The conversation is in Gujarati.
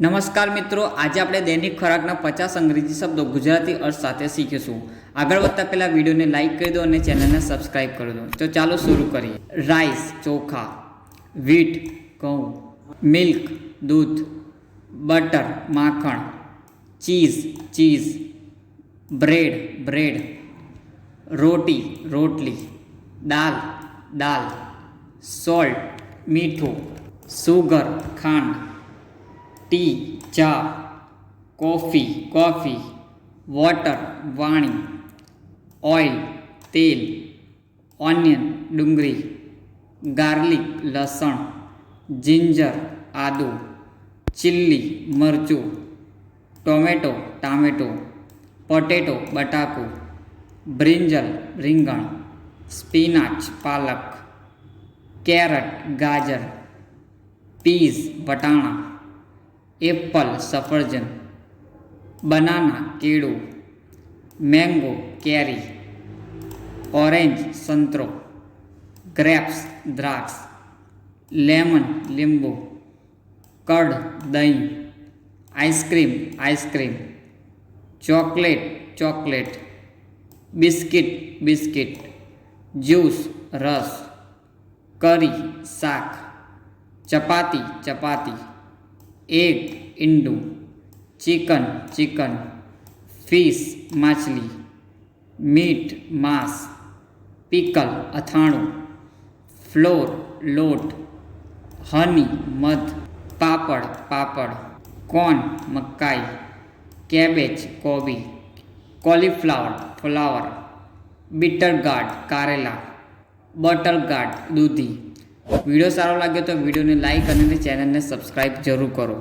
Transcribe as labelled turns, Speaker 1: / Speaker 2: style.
Speaker 1: નમસ્કાર મિત્રો, આજે આપણે દૈનિક ખોરાકના 50 અંગ્રેજી શબ્દો ગુજરાતી અર્થ સાથે શીખીશું. આગળ વધતા પહેલાં વિડીયોને લાઇક કરી દો અને ચેનલને સબસ્ક્રાઇબ કરી દો. તો ચાલો શરૂ કરીએ. રાઈસ ચોખા, વીટ ઘઉં, મિલ્ક દૂધ, બટર માખણ, ચીઝ બ્રેડ, રોટી રોટલી, દાલ, સોલ્ટ મીઠું, સુગર ખાંડ, ટી ચા, કોફી, વોટર પાણી, ઓઇલ તેલ, ઓનિયન ડુંગળી, ગાર્લિક લસણ, જિંજર આદુ, ચીલી મરચું, ટામેટો, પોટેટો બટાકું, બ્રિંજલ રીંગણ, સ્પિનાચ પાલક, કેરટ ગાજર, પીઝ વટાણા, એપલ સફરજન, બનાના કેળું, મેંગો કેરી, ઓરેન્જ સંતરો, ગ્રેપ્સ દ્રાક્ષ, લેમન લીંબુ, કર્ડ દહીં, આઈસ્ક્રીમ, ચોકલેટ, બિસ્કિટ, જ્યુસ રસ, કરી શાક, ચપાતી, એગ ઈંડું, ચિકન, ફિશ માછલી, મીટ માંસ, પિકલ અથાણું, ફ્લોર લોટ, હની મધ, પાપડ, કોર્ન મકાઈ, કેબેજ કોબી, કોલીફ્લાવર બીટર ગાર્ડ કારેલા, બોટલ ગાર્ડ દૂધી. વિડીયો સારો લાગ્યો તો વિડીયોને લાઇક અને ચેનલને સબસ્ક્રાઈબ જરૂર કરો.